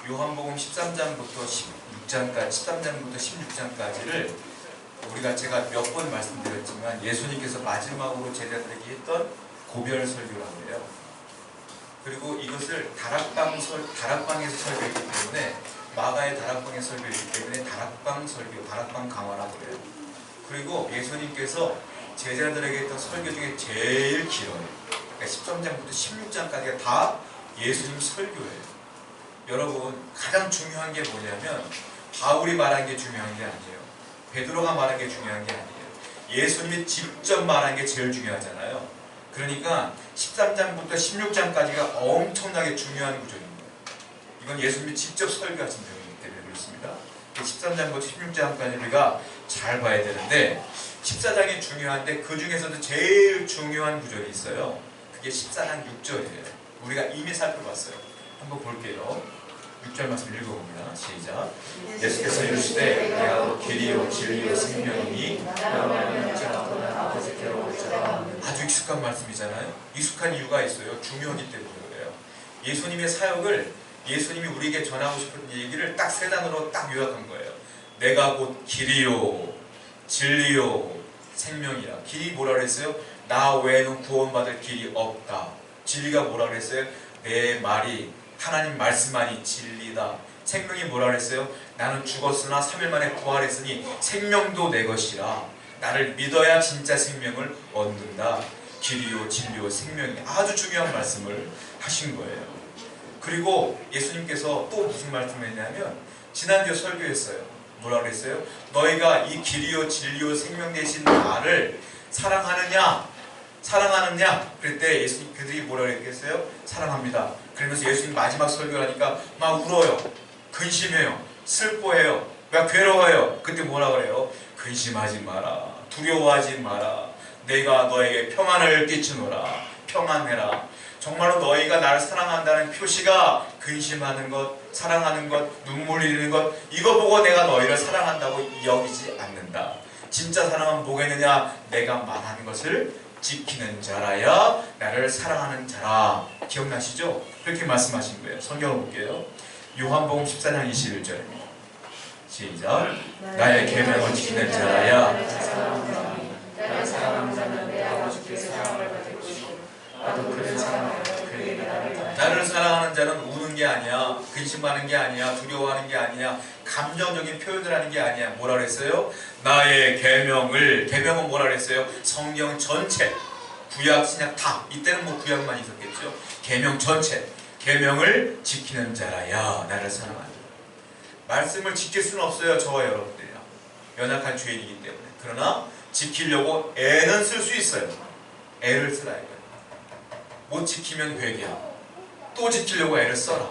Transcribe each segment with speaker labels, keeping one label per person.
Speaker 1: 요한복음 13장부터 16장까지, 13장부터 16장까지를 제가 몇 번 말씀드렸지만 예수님께서 마지막으로 제자들에게 했던 고별 설교라고 해요. 그리고 이것을 다락방에서 설교했기 때문에, 마가의 다락방에서 설교했기 때문에 다락방 설교, 다락방 강화라고 해요. 그리고 예수님께서 제자들에게 했던 설교 중에 제일 길어요. 그러니까 13장부터 16장까지가 다 예수님 설교예요. 여러분, 가장 중요한 게 뭐냐면 바울이 말한 게 중요한 게 아니에요. 베드로가 말한 게 중요한 게 아니에요. 예수님이 직접 말한 게 제일 중요하잖아요. 그러니까 13장부터 16장까지가 엄청나게 중요한 구절입니다. 이건 예수님이 직접 설교하신 내용이기 때문에 그렇습니다. 13장부터 16장까지 우리가 잘 봐야 되는데, 14장이 중요한데 그 중에서도 제일 중요한 구절이 있어요. 그게 14장 6절이에요. 우리가 이미 살펴봤어요. 한번 볼게요. 6절 말씀 읽어봅니다. 시작. 예수께서 이르시되 내가 길이요 진리요 생명이니 아주 익숙한 말씀이잖아요. 익숙한 이유가 있어요. 중요하기 때문에 그래요. 예수님의 사역을, 예수님이 우리에게 전하고 싶은 얘기를 딱 세 단어로 딱 요약한 거예요. 내가 곧 길이요 진리요 생명이라. 길이 뭐라 그랬어요? 나 외에는 구원받을 길이 없다. 진리가 뭐라 그랬어요? 내 말이, 하나님 말씀만이 진리다. 생명이 뭐라 그랬어요? 나는 죽었으나 3일 만에 부활했으니 생명도 내 것이라. 나를 믿어야 진짜 생명을 얻는다. 길이요 진리요 생명이. 아주 중요한 말씀을 하신 거예요. 그리고 예수님께서 또 무슨 말씀을 했냐면, 지난주에 설교했어요. 뭐라 그랬어요? 너희가 이 길이요 진리요 생명 되신 나를 사랑하느냐? 사랑하느냐? 그럴 때 예수님, 그들이 뭐라 그랬겠어요? 사랑합니다. 그러면서 예수님 마지막 설교를 하니까 막 울어요. 근심해요. 슬퍼해요. 막 괴로워요. 그때 뭐라 그래요? 근심하지 마라. 두려워하지 마라. 내가 너에게 평안을 끼치노라. 평안해라. 정말로 너희가 나를 사랑한다는 표시가 근심하는 것, 사랑하는 것, 눈물 흘리는 것, 이거 보고 내가 너희를 사랑한다고 여기지 않는다. 진짜 사랑은 뭐겠느냐? 내가 말하는 것을 지키는 자라야 나를 사랑하는 자라. 기억나시죠? 그렇게 말씀하신 거예요. 성경을 볼게요. 요한복음 14장 21절입니다. 시작. 나의 계명을 지키는 자라야 나를 사랑하는 자는 내 아버지께 사랑을 받을 것이고 나도 그를 사랑하여 그에게 나를 따르리라. 나를 사랑하는 자는 우는 게 아니야, 근심하는 게 아니야, 두려워하는 게 아니야, 감정적인 표현을 하는 게 아니야. 뭐라 그랬어요? 나의 계명은 뭐라 그랬어요? 성경 전체, 구약 신약 다. 이때는 뭐 구약만 있었겠죠. 계명 전체, 계명을 지키는 자라야 나를 사랑한다. 말씀을 지킬 수는 없어요. 저와 여러분들이랑 연약한 죄인이기 때문에. 그러나 지키려고 애는 쓸 수 있어요. 애를 쓰라 이거예요. 못 지키면 회개하고 또 지키려고 애를 써라.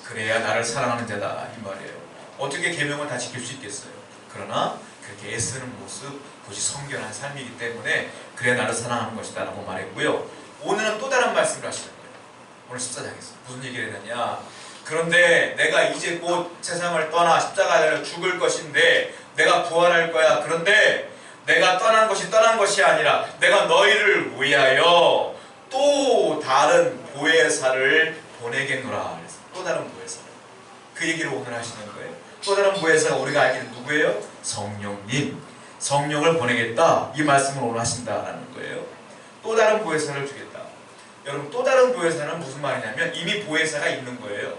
Speaker 1: 그래야 나를 사랑하는 자다 이 말이에요. 어떻게 계명을 다 지킬 수 있겠어요? 그러나 그렇게 애쓰는 모습, 그것이 성결한 삶이기 때문에 그래야 나를 사랑하는 것이다 라고 말했고요. 오늘은 또 다른 말씀을 하시는 거예요. 오늘 14장에서 무슨 얘기를 했느냐? 그런데 내가 이제 곧 세상을 떠나 십자가를 죽을 것인데 내가 부활할 거야. 그런데 내가 떠난 것이 아니라 내가 너희를 위하여 또 다른 보혜사를 보내겠노라. 그래서 또 다른 보혜사. 그 얘기를 오늘 하시는 거예요. 또 다른 보혜사가 우리가 알기는 누구예요? 성령님. 성령을 보내겠다. 이 말씀을 오늘 하신다라는 거예요. 또 다른 보혜사를 주겠다. 여러분, 또 다른 보혜사는 무슨 말이냐면 이미 보혜사가 있는 거예요.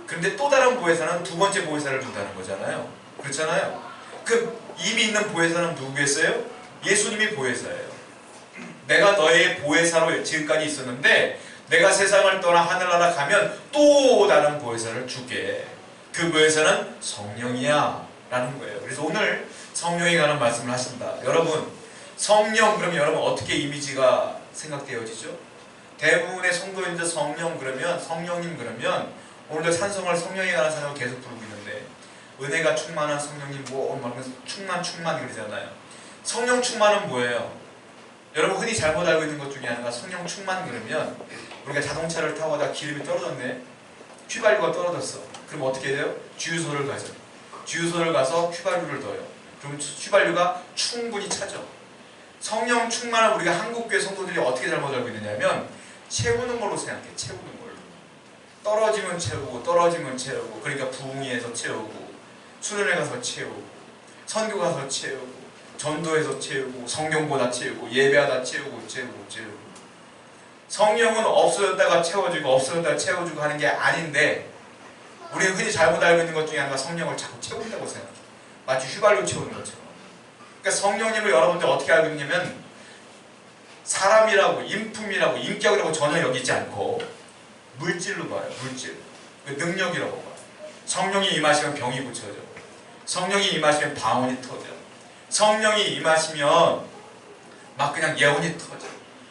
Speaker 1: 그런데 또 다른 보혜사는 두 번째 보혜사를 준다는 거잖아요. 그렇잖아요. 그 이미 있는 보혜사는 누구겠어요? 예수님이 보혜사예요. 내가 너의 보혜사로 지금까지 있었는데 내가 세상을 떠나 하늘나라 가면 또 다른 보혜사를 주게. 그 보혜사는 성령이야 라는 거예요. 그래서 오늘 성령에 관한 말씀을 하신다. 여러분, 성령 그러면 여러분 어떻게 이미지가 생각되어지죠? 대부분의 성도인들 성령 그러면, 성령님 그러면 오늘도 찬송을 성령에 관한 찬송을 계속 부르고 있는데 은혜가 충만한 성령님 말하면서 충만 그러잖아요. 성령 충만은 뭐예요? 여러분 흔히 잘못 알고 있는 것 중에 하나가 성령 충만 그러면 우리가 자동차를 타고 가다가 기름이 떨어졌네. 휘발유가 떨어졌어. 그럼 어떻게 돼요? 주유소를 가죠. 주유소를 가서 휘발유를 넣어요. 그럼 휘발유가 충분히 차죠. 성령 충만을 우리가 한국교회 성도들이 어떻게 잘못 알고 있느냐면 채우는 걸로 생각해. 채우는 걸로. 떨어지면 채우고 떨어지면 채우고, 그러니까 부흥회에서 채우고, 수련회 가서 채우고, 선교 가서 채우고, 전도해서 채우고, 성경보다 채우고, 예배하다 채우고 채우고. 성령은 없어졌다가 채워주고 없어졌다가 채워주고 하는 게 아닌데, 우리는 흔히 잘못 알고 있는 것 중에 하나가 성령을 자꾸 채운다고 생각해요. 마치 휘발유 채우는 것처럼. 그러니까 성령님을 여러분들 어떻게 알고 있냐면, 사람이라고, 인품이라고, 인격이라고 전혀 여기지 않고 물질로 봐요. 물질. 그 능력이라고 봐요. 성령이 임하시면 병이 고쳐져. 성령이 임하시면 방언이 터져. 성령이 임하시면 막 그냥 예언이 터져.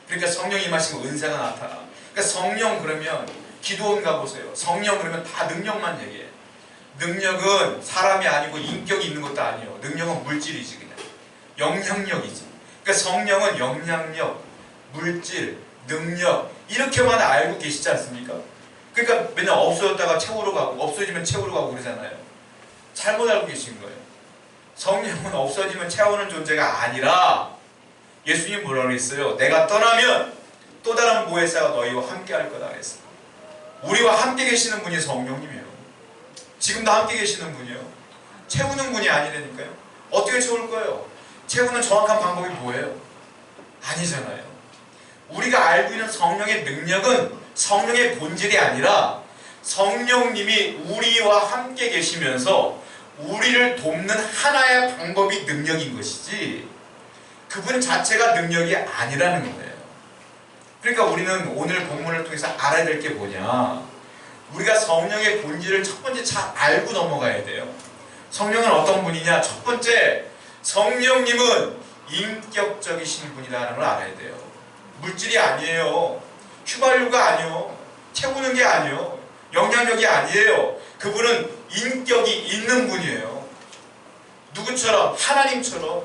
Speaker 1: 그러니까 성령이 임하시면 은사가 나타나. 그러니까 성령 그러면 기도원 가보세요. 성령 그러면 다 능력만 얘기해. 능력은 사람이 아니고 인격이 있는 것도 아니에요. 능력은 물질이지 그냥. 영향력이지. 그러니까 성령은 영향력, 물질, 능력 이렇게만 알고 계시지 않습니까? 그러니까 맨날 없어졌다가 채우러 가고 없어지면 채우러 가고 그러잖아요. 잘못 알고 계신 거예요. 성령은 없어지면 채우는 존재가 아니라, 예수님 뭐라고 그랬어요? 내가 떠나면 또 다른 보혜사가 너희와 함께 할 거다 그랬어요. 우리와 함께 계시는 분이 성령님이에요. 지금도 함께 계시는 분이에요. 채우는 분이 아니라니까요. 어떻게 채울 거예요? 채우는 정확한 방법이 뭐예요? 아니잖아요. 우리가 알고 있는 성령의 능력은 성령의 본질이 아니라, 성령님이 우리와 함께 계시면서 우리를 돕는 하나의 방법이 능력인 것이지, 그분 자체가 능력이 아니라는 거예요. 그러니까 우리는 오늘 본문을 통해서 알아야 될 게 뭐냐, 우리가 성령의 본질을 첫 번째 잘 알고 넘어가야 돼요. 성령은 어떤 분이냐? 첫 번째, 성령님은 인격적이신 분이라는 걸 알아야 돼요. 물질이 아니에요. 휘발유가 아니에요. 채우는 게 아니에요. 영향력이 아니에요. 그분은 인격이 있는 분이에요. 누구처럼? 하나님처럼,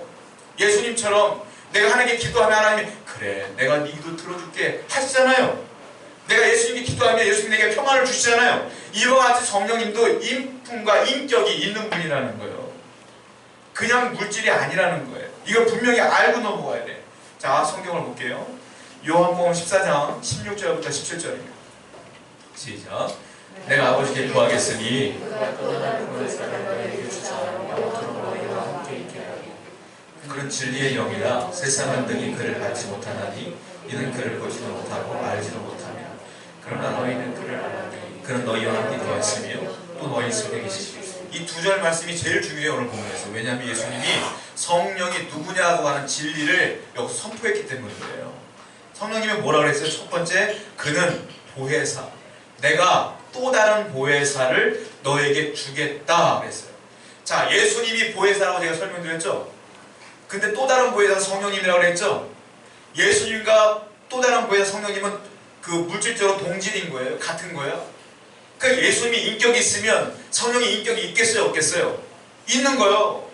Speaker 1: 예수님처럼. 내가 하나님께 기도하면 하나님이 그래 내가 네 기도 들어줄게 하시잖아요. 내가 예수님께 기도하면 예수님 내게 평안을 주시잖아요. 이와 같이 성령님도 인품과 인격이 있는 분이라는 거예요. 그냥 물질이 아니라는 거예요. 이걸 분명히 알고 넘어가야 돼. 자, 성경을 볼게요. 요한복음 14장 16절부터 17절입니다. 시작. 내가 아버지께 구하겠으니 그는 진리의 영이라 세상은 능히 그를 알지 못하나니 이는 그를 보지도 못하고 알지도 못하며 그러나 너희는 그를 알아니 그는 너희와 함께 거하시며 또 너희 속에 계시고. 이 두 절 말씀이 제일 중요해요, 오늘 본문에서. 왜냐하면 예수님이 성령이 누구냐고 하는 진리를 여기서 선포했기 때문이에요. 성령님이 뭐라고 그랬어요? 첫 번째, 그는 보혜사, 내가 또 다른 보혜사를 너에게 주겠다 그랬어요. 자, 예수님이 보혜사라고 제가 설명드렸죠? 근데 또 다른 보혜사 성령님이라고 그랬죠? 예수님과 또 다른 보혜사 성령님은 그 물질적으로 동질인 거예요. 같은 거예요. 그러니까 예수님이 인격이 있으면 성령이 인격이 있겠어요? 없겠어요? 있는 거예요.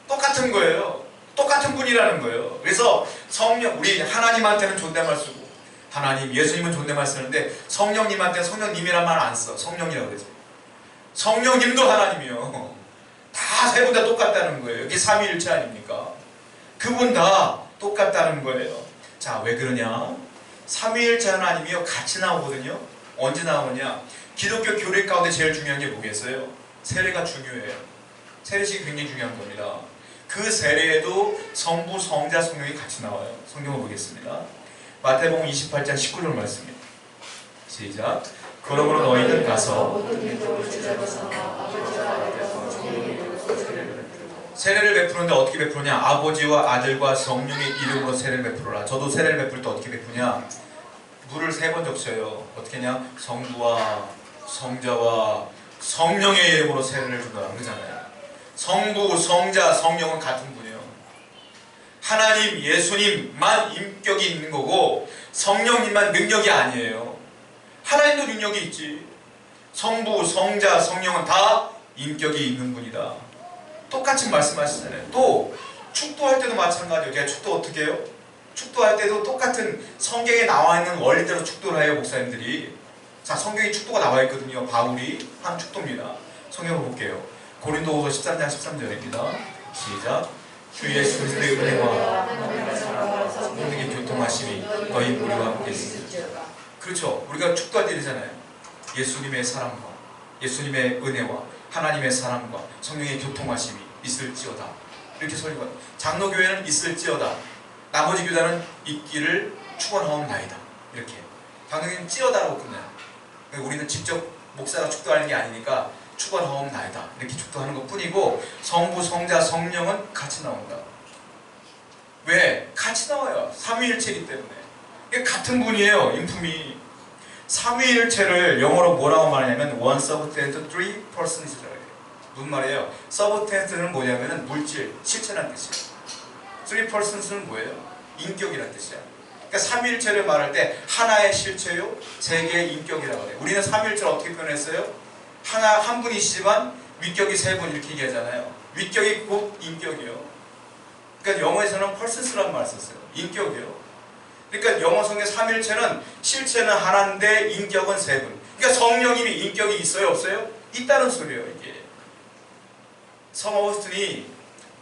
Speaker 1: 똑같은 거예요. 똑같은 분이라는 거예요. 그래서 성령, 우리 하나님한테는 존댓말 쓰고, 하나님, 예수님은 존댓말 쓰는데 성령님한테는 성령님이란 말 안 써. 성령이라고 그러죠. 성령님도 하나님이요. 다 세 분 다 똑같다는 거예요. 이게 삼위일체 아닙니까? 그분 다 똑같다는 거예요. 자, 왜 그러냐? 삼위일체 하나님이요 같이 나오거든요. 언제 나오냐? 기독교 교리 가운데 제일 중요한 게 뭐겠어요? 세례가 중요해요. 세례식이 굉장히 중요한 겁니다. 그 세례에도 성부, 성자, 성령이 같이 나와요. 성경을 보겠습니다. 마태복음 28장 19절 말씀입니다. 시작. 그러므로 너희는 가서 세례를 베푸는데 어떻게 베푸느냐? 아버지와 아들과 성령의 이름으로 세례를 베푸라. 저도 세례를 베풀 때 어떻게 베푸냐? 물을 3번 적셔요. 어떻게 하냐? 성부와 성자와 성령의 이름으로 세례를 준다 그러잖아요. 성부, 성자, 성령은 같은 분이에요. 하나님, 예수님만 인격이 있는 거고 성령님만 능력이 아니에요. 하나님도 능력이 있지. 성부, 성자, 성령은 다 인격이 있는 분이다. 똑같이 말씀하시잖아요. 또 축도할 때도 마찬가지예요. 제가 축도 어떻게 해요? 축도할 때도 똑같은 성경에 나와 있는 원리대로 축도를 해요, 목사님들이. 자, 성경에 축도가 나와 있거든요. 바울이 한 축도입니다. 성경을 볼게요. 고린도후서 13장 13절입니다. 시작. 주 예수 그리스도의 은혜와 성령의 교통하심이 너희 우리와 함께 있습니다. 그렇죠. 우리가 축도할 때 이러잖아요. 예수님의 사랑과 예수님의 은혜와 하나님의 사랑과 성령의 교통하심이 있을지어다. 이렇게 설교가, 장로교회는 있을지어다. 나머지 교단은 있기를 축원하옵나이다. 이렇게. 장로교회는 찌어다라고 끝나요. 우리는 직접 목사가 축도하는 게 아니니까 축원하옵나이다. 이렇게 축도하는 것 뿐이고, 성부, 성자, 성령은 같이 나온다. 왜? 같이 나와요. 삼위일체이기 때문에. 이게 같은 분이에요. 인품이. 삼위일체를 영어로 뭐라고 말하냐면 one substance, three persons이라고 해요. 무슨 말이에요? substance는 뭐냐면 물질, 실체라는 뜻이에요. three persons는 뭐예요? 인격이라는 뜻이야. 그러니까 삼위일체를 말할 때 하나의 실체요, 세 개의 인격이라고 해요. 우리는 삼위일체를 어떻게 표현했어요? 한 분이시지만 윗격이 세 분 이렇게 얘기하잖아요. 윗격이 곧 인격이요. 그러니까 영어에서는 persons라는 말을 썼어요. 인격이요. 그러니까 영어 성경 삼일체는 실체는 하나인데 인격은 세 분. 그러니까 성령님이 인격이 있어요, 없어요? 있다는 소리예요, 이게. 성 어거스틴이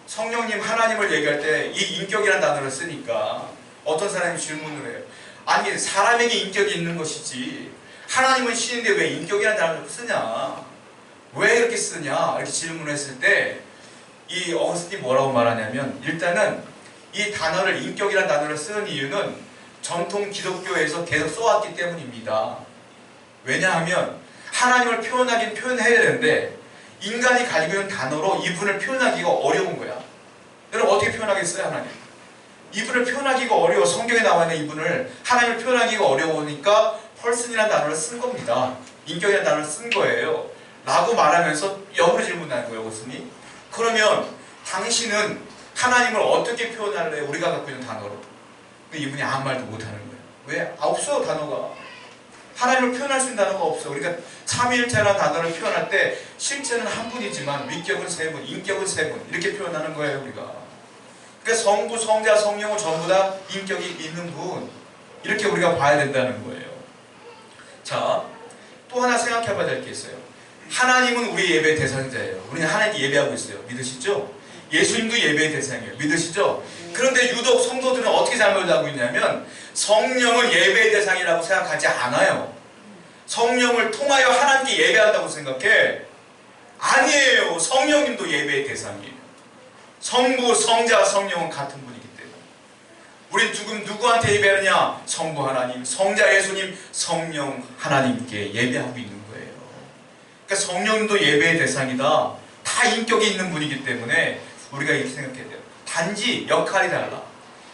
Speaker 1: 성령님 하나님을 얘기할 때 이 인격이라는 단어를 쓰니까 어떤 사람이 질문을 해요. 아니, 사람에게 인격이 있는 것이지 하나님은 신인데 왜 인격이라는 단어를 쓰냐? 왜 이렇게 쓰냐? 이렇게 질문을 했을 때 이 어거스틴이 뭐라고 말하냐면, 일단은 이 단어를, 인격이라는 단어를 쓰는 이유는 전통 기독교에서 계속 써왔기 때문입니다. 왜냐하면 하나님을 표현하긴 표현해야 되는데 인간이 가지고 있는 단어로 이분을 표현하기가 어려운 거야. 여러분 어떻게 표현하겠어요, 하나님? 이분을 표현하기가 어려워. 성경에 나와 있는 이분을 하나님을 표현하기가 어려우니까 person이라는 단어를 쓴 겁니다. 인격이라는 단어를 쓴 거예요. 라고 말하면서 역으로 질문하는 거예요, 어거스틴이. 그러면 당신은 하나님을 어떻게 표현할래요? 우리가 갖고 있는 단어로. 근데 이분이 아무 말도 못하는 거예요. 왜? 없어, 단어가. 하나님을 표현할 수 있는 단어가 없어. 그러니까 삼위일체라는 단어를 표현할 때 실체는 한 분이지만 윗격은 세 분, 인격은 세 분, 이렇게 표현하는 거예요, 우리가. 그러니까 성부, 성자, 성령은 전부 다 인격이 있는 분, 이렇게 우리가 봐야 된다는 거예요. 자, 또 하나 생각해 봐야 될 게 있어요. 하나님은 우리 예배의 대상자예요. 우리는 하나님께 예배하고 있어요. 믿으시죠? 예수님도 예배의 대상이에요. 믿으시죠? 그런데 유독 성도들은 어떻게 잘못하고 있냐면 성령을 예배의 대상이라고 생각하지 않아요. 성령을 통하여 하나님께 예배한다고 생각해. 아니에요. 성령님도 예배의 대상이에요. 성부, 성자, 성령은 같은 분이기 때문에. 우린 지금 누구한테 예배하느냐? 성부 하나님, 성자 예수님, 성령 하나님께 예배하고 있는 거예요. 그러니까 성령님도 예배의 대상이다. 다 인격이 있는 분이기 때문에 우리가 이렇게 생각해야 돼요. 단지 역할이 달라.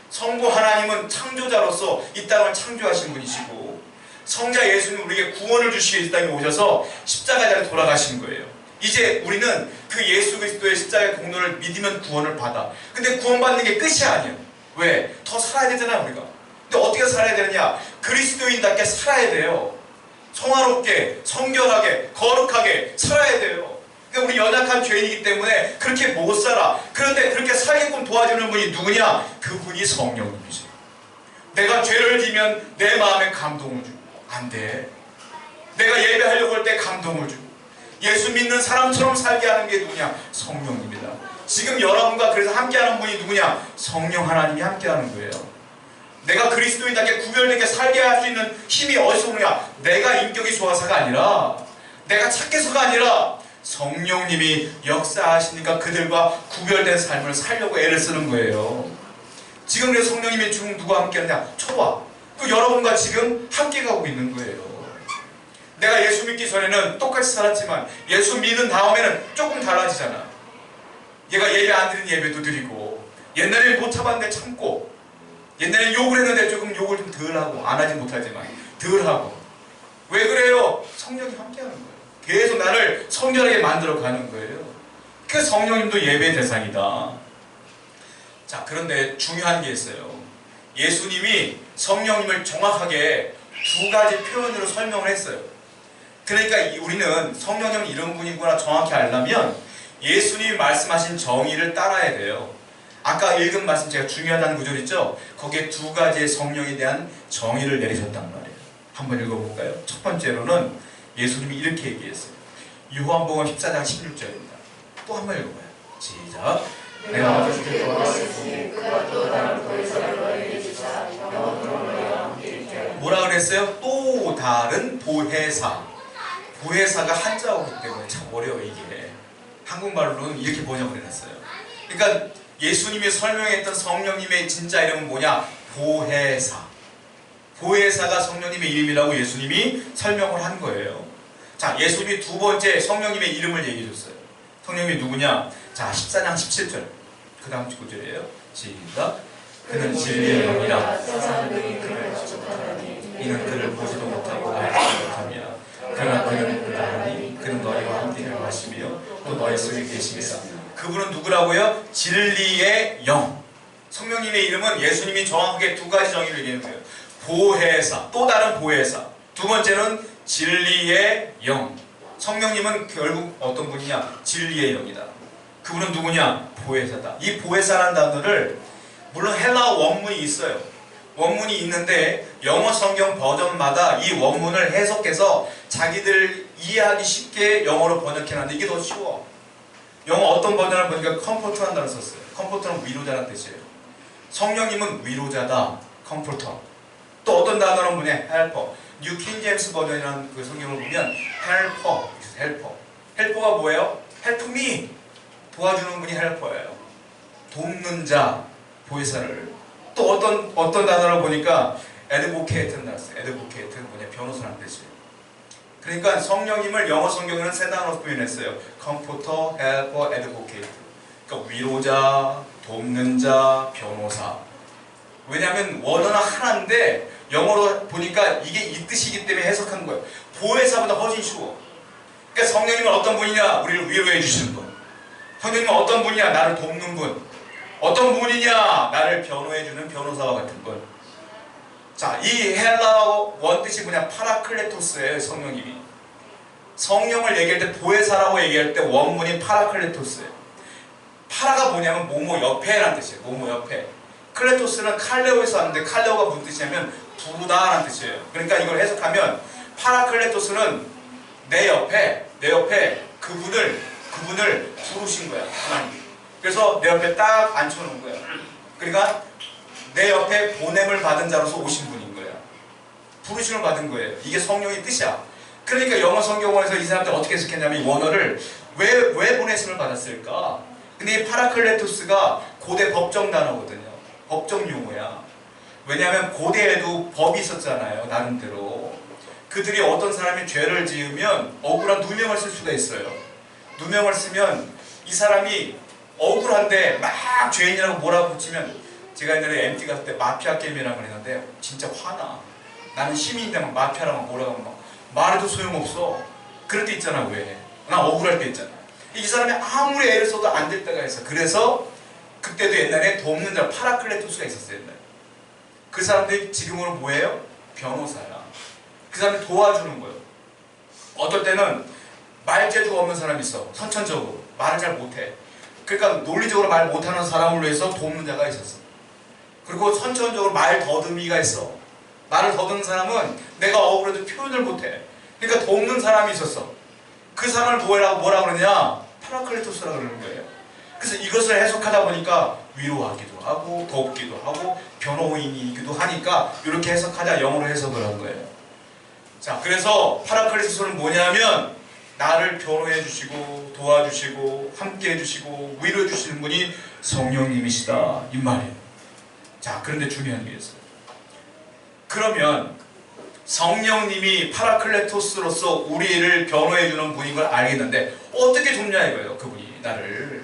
Speaker 1: 성부 하나님은 창조자로서 이 땅을 창조하신 분이시고, 성자 예수님은 우리에게 구원을 주시기 위해 이 땅에 오셔서 십자가에 돌아가신 거예요. 이제 우리는 그 예수 그리스도의 십자가의 공로를 믿으면 구원을 받아. 근데 구원받는 게 끝이 아니에요. 왜? 더 살아야 되잖아요, 우리가. 근데 어떻게 살아야 되느냐? 그리스도인답게 살아야 돼요. 성화롭게, 성결하게, 거룩하게 살아야 돼요. 그러니까 우리 연약한 죄인이기 때문에 그렇게 못 살아. 그런데 그렇게 살게끔 도와주는 분이 누구냐? 그분이 성령님이세요. 내가 죄를 지면 내 마음에 감동을 주고, 안 돼. 내가 예배하려고 할 때 감동을 주고, 예수 믿는 사람처럼 살게 하는 게 누구냐? 성령입니다. 지금 여러분과 그래서 함께하는 분이 누구냐? 성령 하나님이 함께하는 거예요. 내가 그리스도인답게 구별되게 살게 할 수 있는 힘이 어디서 오느냐? 내가 인격이 좋아서가 아니라, 내가 착해서가 아니라 성령님이 역사하시니까 그들과 구별된 삶을 살려고 애를 쓰는 거예요. 지금 그래서 성령님이 지금 누구와 함께하느냐? 저와 그 여러분과 지금 함께 가고 있는 거예요. 내가 예수 믿기 전에는 똑같이 살았지만 예수 믿은 다음에는 조금 달라지잖아. 얘가 예배 안 드리는 예배도 드리고, 옛날에는 못 참았는데 참고, 옛날에 욕을 했는데 조금 욕을 좀 덜 하고, 안 하지 못하지만 덜 하고. 왜 그래요? 성령이 함께하는 거예요. 계속 나를 성결하게 만들어 가는 거예요. 그 성령님도 예배의 대상이다. 자, 그런데 중요한 게 있어요. 예수님이 성령님을 정확하게 두 가지 표현으로 설명을 했어요. 그러니까 우리는 성령님은 이런 분이구나 정확히 알려면 예수님이 말씀하신 정의를 따라야 돼요. 아까 읽은 말씀, 제가 중요하다는 구절 있죠? 거기에 두 가지의 성령에 대한 정의를 내리셨단 말이에요. 한번 읽어볼까요? 첫 번째로는 예수님이 이렇게 얘기했어요. 요한복음 14장 16절입니다. 또 한 번 읽어봐요. 시작. 내가 아버지께 구하셨으니 그가 또 다른 보혜사를 너희에게 주사 영원토록 너희와 함께 있게 하리라. 뭐라 그랬어요? 또 다른 보혜사. 보혜사가 한자어이기 때문에 참 어려워 이게. 한국말로는 이렇게 번역을 해놨어요. 그러니까 예수님이 설명했던 성령님의 진짜 이름은 뭐냐? 보혜사. 보혜사가 성령님의 이름이라고 예수님이 설명을 한 거예요. 자, 예수님이 두 번째 성령님의 이름을 얘기해 줬어요. 성령님이 누구냐? 자, 14장 17절. 그 다음 구절이에요. 시작. 그는 진리의 영이라 이는 그를 보지도 못하고 알지도 못함이라. 그러나 너희는 그를 아니 그는 너희와 함께 하시며 또 너희 속에 계시리라. 그분은 누구라고요? 진리의 영. 성령님의 이름은 예수님이 정확하게 두 가지 정의를 얘기하는 거예요. 보혜사, 또 다른 보혜사. 두 번째는 진리의 영. 성령님은 결국 어떤 분이냐? 진리의 영이다. 그분은 누구냐? 보혜사다. 이 보혜사라는 단어를 물론 헬라어 원문이 있어요. 원문이 있는데 영어 성경 버전마다 이 원문을 해석해서 자기들 이해하기 쉽게 영어로 번역해놨는데 이게 더 쉬워. 영어 어떤 버전을 보니까 컴포터라는 단어를 썼어요. 컴포터는 위로자라는 뜻이에요. 성령님은 위로자다. 컴포터. 또 어떤 단어는 뭐냐? 헬퍼. 뉴 킹제임스 버전이라는 그 성경을 보면 헬퍼. 헬퍼. 헬퍼가 뭐예요? 헬프 미. 도와주는 분이 헬퍼예요. 돕는 자, 보혜사를. 또 어떤 단어를 보니까 에드보케이트는 나왔어요. 에드보케이트는 뭐냐? 변호사라는 뜻이에요. 그러니까 성령님을 영어 성경에는 세 단어로 표현했어요. 컴포터, 헬퍼, 에드보케이트. 그러니까 위로자, 돕는 자, 변호사. 왜냐하면 원어는 하나인데 영어로 보니까 이게 이 뜻이기 때문에 해석한 거예요. 보혜사보다 훨씬 쉬워. 그러니까 성령님은 어떤 분이냐? 우리를 위로해 주시는 분. 성령님은 어떤 분이냐? 나를 돕는 분. 어떤 분이냐? 나를 변호해주는 변호사와 같은 분. 자, 이 헬라어 원뜻이 뭐냐? 파라클레토스예요. 성령님이. 성령을 얘기할 때 보혜사라고 얘기할 때 원문이 파라클레토스예요. 파라가 뭐냐면 뭐뭐 옆에라는 뜻이에요. 뭐뭐 옆에. 클레토스는 칼레오에서 왔는데 칼레오가 무슨 뜻이냐면 부르다라는 뜻이에요. 그러니까 이걸 해석하면 파라클레토스는 내 옆에 그분을 부르신 거야. 하나님. 그래서 내 옆에 딱 앉혀놓은 거예요. 그러니까 내 옆에 보냄을 받은 자로서 오신 분인 거예요. 부르심을 받은 거예요. 이게 성령의 뜻이야. 그러니까 영어 성경원에서 이 사람들 어떻게 해석했냐면 이 원어를 왜 보내심을 받았을까? 근데 이 파라클레토스가 고대 법정 단어거든요. 법정 용어야. 왜냐하면 고대에도 법이 있었잖아요. 나름대로. 그들이 어떤 사람이 죄를 지으면 억울한 누명을 쓸 수가 있어요. 누명을 쓰면 이 사람이 억울한데 막 죄인이라고 뭐라고 붙이면, 제가 옛날에 MT 갔을 때 마피아 게임이라고 했는데 진짜 화나. 나는 시민인데 막 마피아라고 뭐라고 하면 막 말해도 소용없어. 그럴 때 있잖아. 왜? 나 억울할 때 있잖아. 이 사람이 아무리 애를 써도 안 될 때가 있어. 그래서 그때도 옛날에 돕는 자 파라클레토스가 있었어요. 옛날에. 그 사람들이 지금은 뭐예요? 변호사야. 그 사람을 도와주는 거예요. 어떨 때는 말재주가 없는 사람이 있어. 선천적으로 말을 잘 못해. 그러니까 논리적으로 말 못하는 사람을 위해서 돕는 자가 있었어. 그리고 선천적으로 말 더듬이가 있어. 말을 더듬는 사람은 내가 억울해도 표현을 못해. 그러니까 돕는 사람이 있었어. 그 사람을 뭐라 그러냐? 파라클레토스라고 그러는 거예요. 그래서 이것을 해석하다 보니까 위로하기도 하고 돕기도 하고 변호인이기도 하니까 이렇게 해석하자 영어로 해석을 한 거예요. 자, 그래서 파라클레토스는 뭐냐면 나를 변호해 주시고 도와주시고 함께 해주시고 위로해 주시는 분이 성령님이시다 이 말이에요. 자, 그런데 중요한 게 있어요. 그러면 성령님이 파라클레토스로서 우리를 변호해 주는 분인 걸 알겠는데 어떻게 돕냐 이거예요. 그분이 나를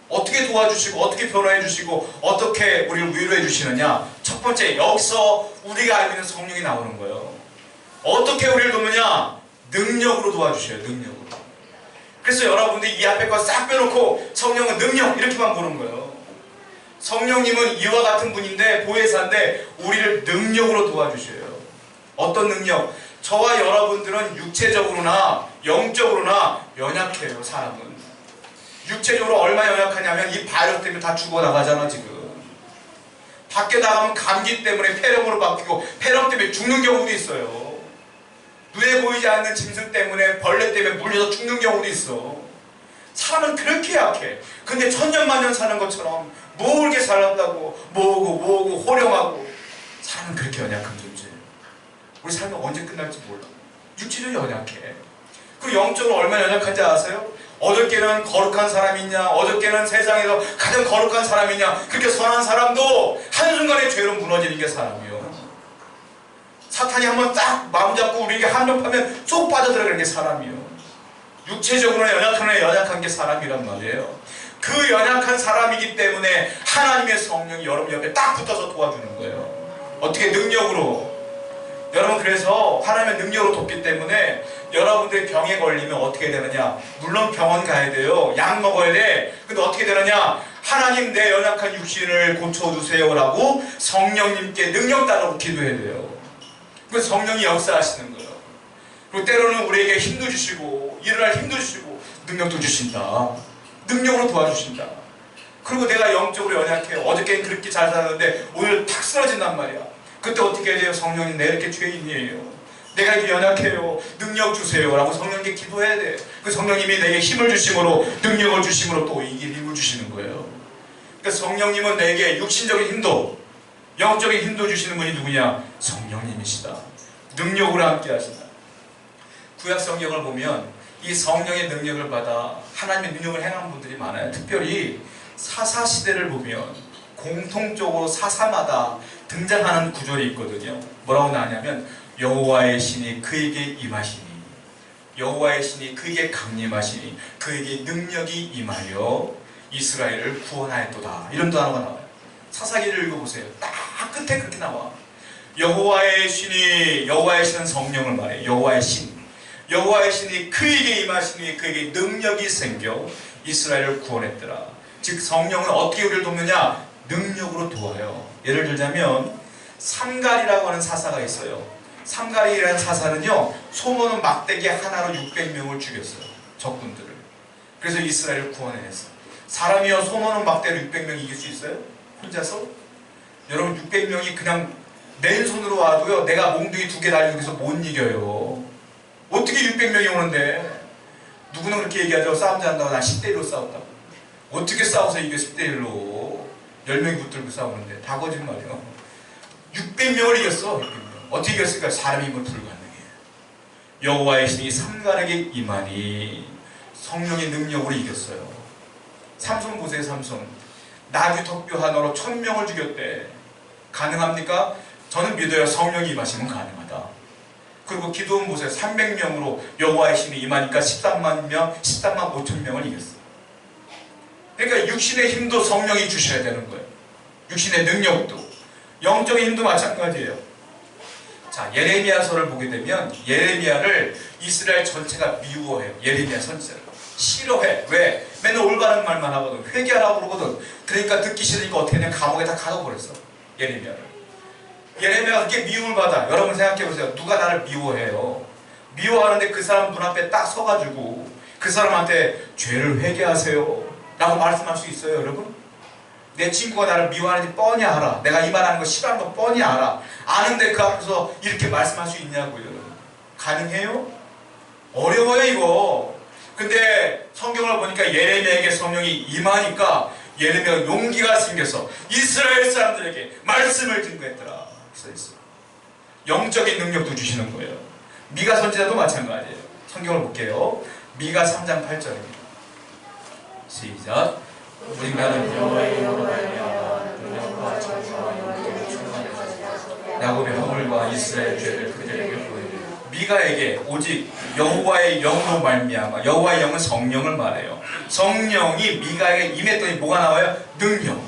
Speaker 1: 어떻게 도와주시고 어떻게 변호해 주시고 어떻게 우리를 위로해 주시느냐. 첫 번째, 여기서 우리가 알고 있는 성령이 나오는 거예요. 어떻게 우리를 돕느냐? 능력으로 도와주셔요. 능력으로. 그래서 여러분들이 이 앞에 거 싹 빼놓고 성령은 능력 이렇게만 보는 거예요. 성령님은 이와 같은 분인데 보혜사인데 우리를 능력으로 도와주셔요. 어떤 능력? 저와 여러분들은 육체적으로나 영적으로나 연약해요. 사람은 육체적으로 얼마나 연약하냐면 이 바이러스 때문에 다 죽어나가잖아. 지금 밖에 나가면 감기 때문에 폐렴으로 바뀌고 폐렴 때문에 죽는 경우도 있어요. 눈에 보이지 않는 짐승 때문에 벌레 때문에 물려서 죽는 경우도 있어. 사람은 그렇게 약해. 근데 천년만년 사는 것처럼 모르게 살았다고 모으고 호령하고. 사람은 그렇게 연약한 존재예요. 우리 삶이 언제 끝날지 몰라. 육체적으로 연약해.
Speaker 2: 그 영적으로 얼마나 연약한지 아세요? 어저께는 거룩한 사람이냐, 어저께는 세상에서 가장 거룩한 사람이냐, 그렇게 선한 사람도 한순간에 죄로 무너지는 게 사람이요. 사탄이 한번 딱 마음 잡고 우리에게 한몫하면 쏙 빠져들어가는 게 사람이요. 육체적으로 연약한 게 사람이란 말이에요. 그 연약한 사람이기 때문에 하나님의 성령이 여러분 옆에 딱 붙어서 도와주는 거예요. 어떻게? 능력으로. 여러분, 그래서 하나님의 능력으로 돕기 때문에 여러분들이 병에 걸리면 어떻게 되느냐? 물론 병원 가야 돼요. 약 먹어야 돼. 근데 어떻게 되느냐? 하나님, 내 연약한 육신을 고쳐주세요 라고 성령님께 능력 달라고 기도해야 돼요. 그래서 성령이 역사하시는 거예요. 그리고 때로는 우리에게 힘도 주시고 일어날 힘도 주시고 능력도 주신다. 능력으로 도와주신다. 그리고 내가 영적으로 연약해. 어저께는 그렇게 잘 살았는데 오늘 탁 쓰러진단 말이야. 그때 어떻게 해야 돼요? 성령님, 내가 이렇게 죄인이에요. 내가 이렇게 연약해요. 능력 주세요 라고 성령님께 기도해야 돼. 그 성령님이 내게 힘을 주심으로, 능력을 주심으로 또 이길 힘을 주시는 거예요. 그러니까 성령님은 내게 육신적인 힘도, 영적인 힘도 주시는 분이 누구냐? 성령님이시다. 능력으로 함께 하신다. 구약 성경을 보면 이 성령의 능력을 받아 하나님의 능력을 행한 분들이 많아요. 특별히 사사시대를 보면 공통적으로 사사마다 등장하는 구절이 있거든요. 뭐라고 나냐면 여호와의 신이 그에게 임하시니, 여호와의 신이 그에게 강림하시니, 그에게 능력이 임하여 이스라엘을 구원하였도다. 이런 단어가 나와요. 사사기를 읽어보세요. 딱 끝에 그렇게 나와. 여호와의 신이, 여호와의 신은 성령을 말해요. 여호와의 신, 여호와의 신이 그에게 임하시니 그에게 능력이 생겨 이스라엘을 구원했더라. 즉 성령은 어떻게 우리를 돕느냐? 능력으로 도와요. 예를 들자면 삼갈이라고 하는 사사가 있어요. 삼갈이라는 사사는요, 소모는 막대기 하나로 600명을 죽였어요. 적군들을. 그래서 이스라엘을 구원해냈어요. 사람이요 소모는 막대로 600명 이길 수 있어요? 혼자서? 여러분, 600명이 그냥 맨손으로 와도요, 내가 몽둥이 2개 달리고 해서 못 이겨요. 어떻게 600명이 오는데? 누구는 그렇게 얘기하죠. 싸움지 한다고. 난 10대1로 싸웠다고. 어떻게 싸워서 이겨? 10대1로 10명이 붙들고 싸우는데. 다 거짓말이에요. 600명을 이겼어. 600명. 어떻게 이겼을까? 사람의 힘을 불가능해. 여호와의 신이 삼갈에게 임하니 성령의 능력으로 이겼어요. 삼손 보세요. 삼손 나귀 턱뼈 하나로 1000명을 죽였대. 가능합니까? 저는 믿어요. 성령이 임하시면 가능하다. 그리고 기도원 보세요. 300명으로 여호와의 신이 임하니까 13만 5천 명을 이겼어. 그러니까 육신의 힘도 성령이 주셔야 되는 거예요. 육신의 능력도. 영적인 힘도 마찬가지예요. 자, 예레미야서를 보게 되면 예레미야를 이스라엘 전체가 미워해요. 예레미야 선지자를 싫어해. 왜? 맨날 올바른 말만 하거든. 회개하라고 그러거든. 그러니까 듣기 싫으니까 어떻게 했냐? 감옥에 다 가둬버렸어. 예레미야를. 예레미야가 그렇게 미움을 받아. 여러분 생각해보세요. 누가 나를 미워해요? 미워하는데 그 사람 눈앞에 딱 서가지고 그 사람한테 죄를 회개하세요 라고 말씀할 수 있어요, 여러분? 내 친구가 나를 미워하는지 뻔히 알아. 내가 이 말하는 거 싫어하는 거 뻔히 알아. 아는데 그 앞에서 이렇게 말씀할 수 있냐고요. 가능해요? 어려워요, 이거. 근데 성경을 보니까 예레미야에게 성령이 임하니까 예레미야가 용기가 생겨서 이스라엘 사람들에게 말씀을 증거했더라. 써있어요. 영적인 능력도 주시는 거예요. 미가 선지자도 마찬가지예요. 성경을 볼게요. 미가 3장 8절입니다. 시작. 우리가는 여호와의 야곱의 허물과 이스라엘 죄를 그들에게 보이리라. 미가에게 오직 여호와의 영으로 말미암아, 여호와의 영은 성령을 말해요. 성령이 미가에게 임했더니 뭐가 나와요? 능력,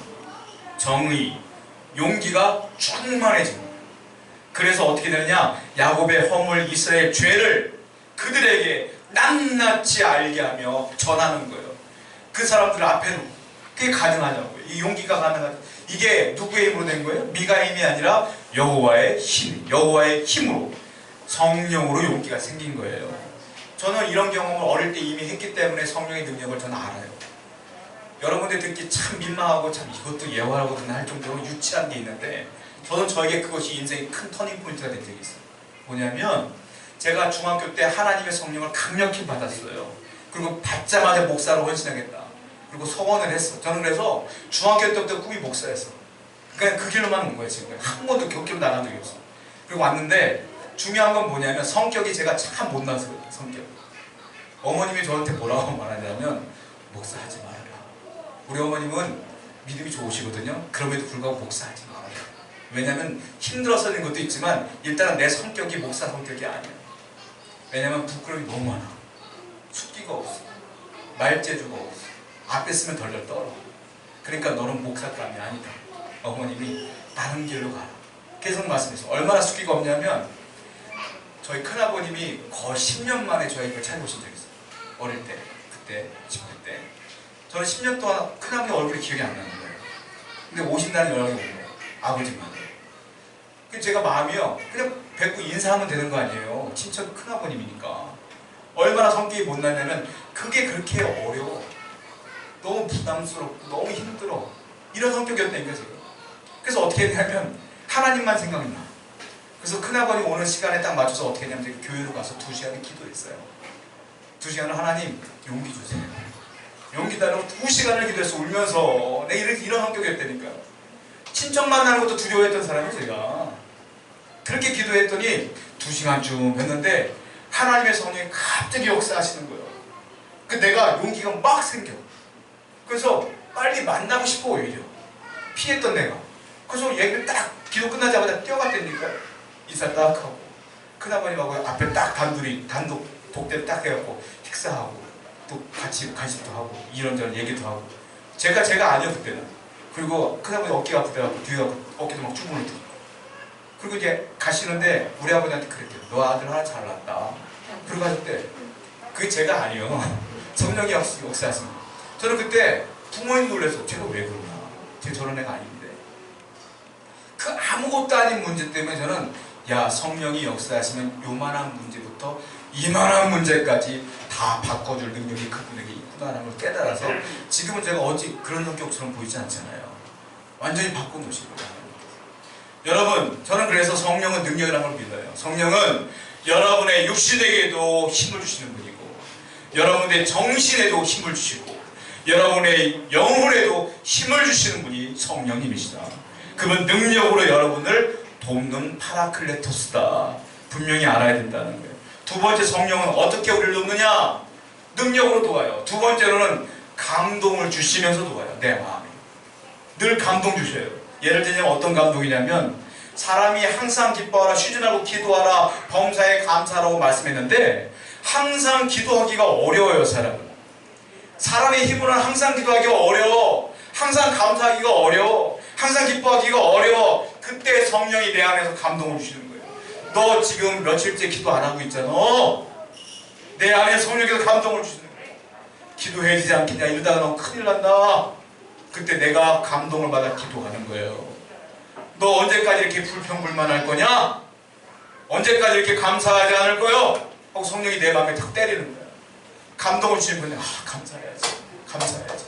Speaker 2: 정의, 용기가 충만해집니다. 그래서 어떻게 되느냐? 야곱의 허물, 이스라엘 죄를 그들에게 낱낱이 알게 하며 전하는 거예요. 그 사람들 앞에로. 그게 가능하냐고요. 이 용기가 가능하죠. 이게 누구의 힘으로 된 거예요? 미가의 힘이 아니라 여호와의 힘, 여호와의 힘으로, 성령으로 용기가 생긴 거예요. 저는 이런 경험을 어릴 때 이미 했기 때문에 성령의 능력을 저는 알아요. 여러분들 듣기 참 민망하고 참 이것도 예화라고는 할 정도로 유치한 게 있는데, 저는 저에게 그것이 인생의 큰 터닝포인트가 된 적이 있어요. 뭐냐면 제가 중학교 때 하나님의 성령을 강력히 받았어요. 그리고 받자마자 목사로 헌신하겠다. 그리고 서원을 했어. 저는 그래서 중학교 때부터 꿈이 목사였어. 그냥 그 길로만 온 거예요. 지금 한 번도 교회로 나간 적이 없어. 그리고 왔는데 중요한 건 뭐냐면 성격이 제가 참 못나서 성격. 어머님이 저한테 뭐라고 말하냐면 목사하지 말아라. 우리 어머님은 믿음이 좋으시거든요. 그럼에도 불구하고 목사하지 말아라. 왜냐면 힘들어서는 것도 있지만 일단은 내 성격이 목사 성격이 아니야. 왜냐면 부끄러움이 너무 많아. 숙기가 없어. 말재주가 없어. 앞에 쓰면 덜덜 떨어. 그러니까 너는 목사감이 아니다. 어머님이 다른 길로 가라. 계속 말씀해서 얼마나 숙기가 없냐면 저희 큰아버님이 거의 10년 만에 저희 집을 찾아오신 적이 있어요. 어릴 때, 그때, 10대 때. 저는 10년 동안 큰아버님 얼굴이 기억이 안 나는 거예요. 근데 오신다는 연락이 온 거예요. 아버지만. 제가 마음이요. 그냥 뵙고 인사하면 되는 거 아니에요. 친척 큰아버님이니까. 얼마나 성격이 못나냐면 그게 그렇게 어려워. 너무 부담스럽고 너무 힘들어. 이런 성격이었다는 거죠. 그래서 어떻게 했냐면 하나님만 생각이 나. 그래서 큰아버님 오는 시간에 딱 맞춰서 어떻게 했냐면 제가 교회로 가서 2시간을 기도했어요. 2시간을 하나님 용기 주세요. 용기 달라고 2시간을 기도해서 울면서 내가 이런 성격이었다니까요. 친척 만나는 것도 두려워했던 사람이 제가. 그렇게 기도했더니 2시간쯤 했는데 하나님의 성령이 갑자기 역사하시는 거예요. 그 내가 용기가 막 생겨. 그래서 빨리 만나고 싶어 오히려. 피했던 내가. 그래서 얘기를 딱 기도 끝나자마자 뛰어갔다니까. 인사 딱 하고 큰아버님하고 앞에 딱 단독 독대를 딱 해갖고 식사하고 또 같이 간식도 하고 이런저런 얘기도 하고 제가 아니요 그때는. 그리고 큰아버님 어깨가 아프더라고 뒤가 어깨도 막 주물러 들고. 그리고 이제 가시는데 우리 아버지한테 그랬대요. 너 아들 하나 잘났다. 그러고 하셨대. 그게 제가 아니요. 성령이 역사하신 거예요. 저는 그때 부모님 놀라서 제가 왜 그러나. 제가 저런 애가 아닌데. 그 아무것도 아닌 문제 때문에 저는 야 성령이 역사하시면 요만한 문제부터 이만한 문제까지 다 바꿔줄 능력이 그분에게 있구나라는 걸 깨달아서 지금은 제가 어찌 그런 성격처럼 보이지 않잖아요. 완전히 바꿔놓으신 거예요. 여러분 저는 그래서 성령은 능력이라는 걸 믿어요. 성령은 여러분의 육신에게도 힘을 주시는 분이고 여러분의 정신에도 힘을 주시고 여러분의 영혼에도 힘을 주시는 분이 성령님이시다. 그분 능력으로 여러분을 돕는 파라클레토스다. 분명히 알아야 된다는 거예요. 두 번째 성령은 어떻게 우리를 돕느냐? 능력으로 도와요. 두 번째로는 감동을 주시면서 도와요. 내 마음에. 늘 감동 주셔요. 예를 들면 어떤 감동이냐면 사람이 항상 기뻐하라, 휴진하고 기도하라, 범사에 감사하라고 말씀했는데 항상 기도하기가 어려워요. 사람의 힘으로는 항상 기도하기가 어려워. 항상 감사하기가 어려워. 항상 기뻐하기가 어려워. 그때 성령이 내 안에서 감동을 주시는 거예요. 너 지금 며칠째 기도 안 하고 있잖아. 내 안에 성령께서 감동을 주시는 거예요. 기도해야 되지 않겠냐 이러다가 너 큰일 난다. 그때 내가 감동을 받아 기도하는 거예요. 너 언제까지 이렇게 불평불만할 거냐? 언제까지 이렇게 감사하지 않을 거요? 하고 성령이 내 마음에 탁 때리는 거예요. 감동을 주시는 분이 감사해야지. 감사해야지.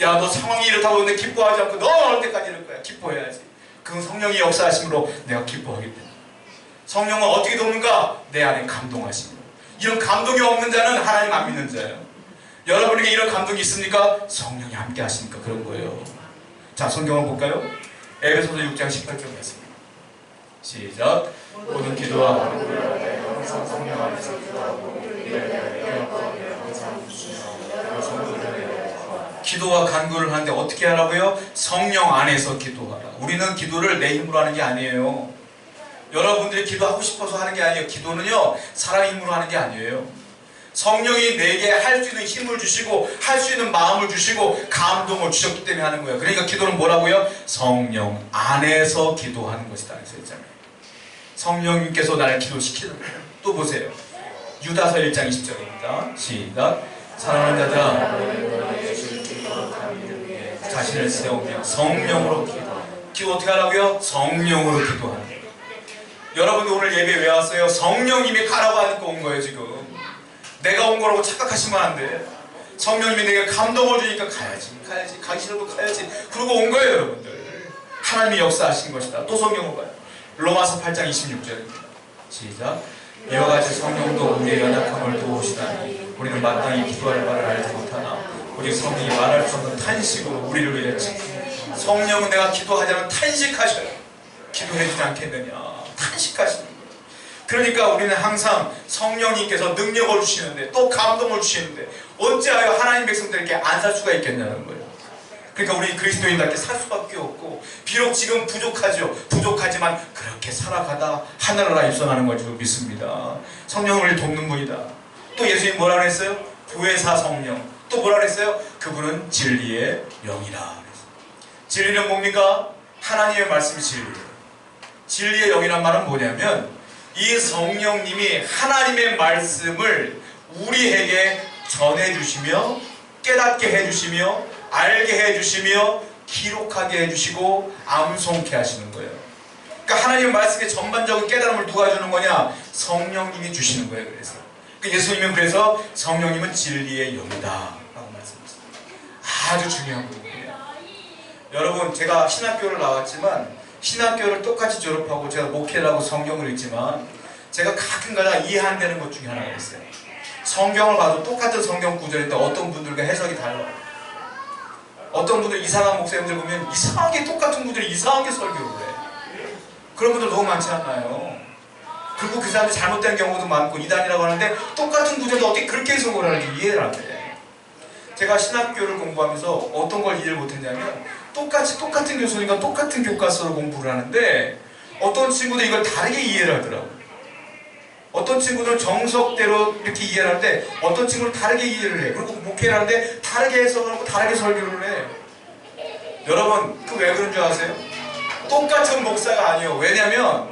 Speaker 2: 야 너 상황이 이렇다고 근데 기뻐하지 않고 너 언제까지 이럴 거야? 기뻐해야지. 그건 성령이 역사하심으로 내가 기뻐하기 때문에. 성령은 어떻게 돕는가? 내 안에 감동하심으로. 이런 감동이 없는 자는 하나님 안 믿는 자예요. 여러분에게 이런 감동이 있습니까? 성령이 함께 하시니까 그런 거예요. 자, 성경을 볼까요? 에베소서 6장 18절 말씀. 시작. 모든 기도와 항상 성령 안에서 기도하고 기도와 간구를 하는데 어떻게 하라고요? 성령 안에서 기도하라. 우리는 기도를 내 힘으로 하는 게 아니에요. 여러분들이 기도하고 싶어서 하는 게 아니에요. 기도는요 사람 힘으로 하는 게 아니에요. 성령이 내게 할 수 있는 힘을 주시고 할 수 있는 마음을 주시고 감동을 주셨기 때문에 하는 거예요. 그러니까 기도는 뭐라고요? 성령 안에서 기도하는 것이다. 그래서 있잖아요. 성령님께서 나를 기도시키는 거예요. 또 보세요. 유다서 1장 20절입니다. 시작. 사랑하는 자들아 자신을 세우며 성령으로 기도 어떻게 하라고요? 성령으로 기도하는 거예요. 여러분들 오늘 예배 왜 왔어요? 성령님이 가라고 하니까 온 거예요. 지금 내가 온 거라고 착각하시면 안 돼. 성령님이 내게 감동을 주니까 가야지 가기 싫어도 가야지 그러고 온 거예요. 여러분들 하나님이 역사하신 것이다. 또 성경을 봐요. 로마서 8장 26절입니다. 시작. 이와 같이 성령도 우리의 연약함을 도우시다니 우리는 마땅히 기도할 바를 알지 못하나 우리 성령이 말할 수 없는 탄식으로 우리를 위해 성령은 내가 기도하자면 탄식하셔요. 기도해주지 않겠느냐 탄식하시는 거예요. 그러니까 우리는 항상 성령님께서 능력을 주시는데 또 감동을 주시는데 어찌하여 하나님 백성들에게 안 살 수가 있겠냐는 거예요. 그러니까 우리 그리스도인답게 살 수밖에 없고, 비록 지금 부족하지만 그렇게 살아가다 하늘나라 입성하는 걸 줄 믿습니다. 성령을 돕는 분이다. 또 예수님 뭐라 그랬어요? 교회사 성령. 또 뭐라 그랬어요? 그분은 진리의 영이라. 진리는 뭡니까? 하나님의 말씀이 진리예요. 진리의 영이란 말은 뭐냐면 이 성령님이 하나님의 말씀을 우리에게 전해주시며 깨닫게 해주시며 알게 해주시며 기록하게 해주시고 암송케 하시는 거예요. 그러니까 하나님의 말씀의 전반적인 깨달음을 누가 주는 거냐? 성령님이 주시는 거예요. 그래서 예수님은 그래서 성령님은 진리의 영이다 라고 말씀하셨습니다. 아주 중요한 부분이에요. 여러분, 제가 신학교를 나왔지만 신학교를 똑같이 졸업하고 제가 목회를 하고 성경을 읽지만 제가 가끔가다 이해 안 되는 것 중에 하나가 있어요. 성경을 봐도 똑같은 성경 구절인데 어떤 분들과 해석이 달라요. 어떤 분들 이상한 목사님들 보면 이상하게 똑같은 구절이 이상하게 설교를 해. 그런 분들 너무 많지 않나요? 그리고 그 사람들이 잘못된 경우도 많고 이단이라고 하는데 똑같은 구절도 어떻게 그렇게 해석을 하는지 이해를 안 돼. 제가 신학교를 공부하면서 어떤 걸 이해를 못했냐면 똑같은 교수님과 똑같은 교과서를 공부를 하는데 어떤 친구들 이걸 다르게 이해를 하더라고요. 어떤 친구들은 정석대로 이렇게 이해를 하는데 어떤 친구는 다르게 이해를 해. 그리고 목회를 하는데 다르게 해석을 하고 다르게 설교를 해. 여러분, 그 왜 그런 줄 아세요? 똑같은 목사가 아니에요. 왜냐면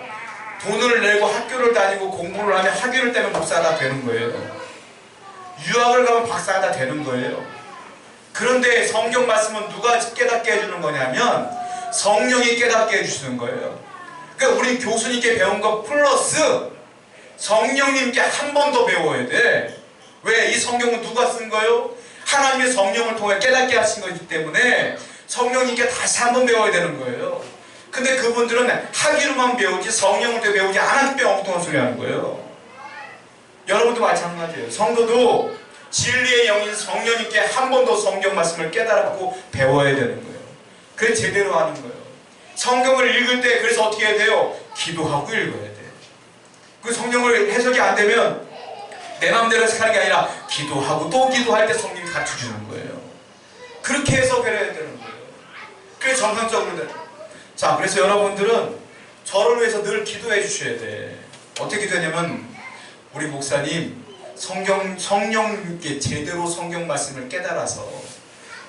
Speaker 2: 돈을 내고 학교를 다니고 공부를 하면 학위를 떼면 목사가 다 되는 거예요. 유학을 가면 박사가 다 되는 거예요. 그런데 성경 말씀은 누가 깨닫게 해주는 거냐면 성령이 깨닫게 해주시는 거예요. 그러니까 우리 교수님께 배운 것 플러스 성령님께 한 번 더 배워야 돼. 왜? 이 성경은 누가 쓴 거예요? 하나님의 성령을 통해 깨닫게 하신 거기 때문에 성령님께 다시 한 번 배워야 되는 거예요. 근데 그분들은 학위로만 배우지 성령을 또 배우지 않았기 때문에 엉뚱한 소리 하는 거예요. 여러분도 마찬가지예요. 성도도 진리의 영인 성령님께 한 번 더 성경 말씀을 깨달았고 배워야 되는 거예요. 그래 제대로 하는 거예요. 성경을 읽을 때 그래서 어떻게 해야 돼요? 기도하고 읽어야 돼요. 그 성령을 해석이 안 되면 내 마음대로 해석하는 게 아니라 기도하고 또 기도할 때 성령이 가르쳐주는 거예요. 그렇게 해석을 해야 되는 거예요. 그게 정상적으로 돼요. 자, 그래서 여러분들은 저를 위해서 늘 기도해 주셔야 돼. 어떻게 기도하냐면 우리 목사님 성령님께 제대로 성경 말씀을 깨달아서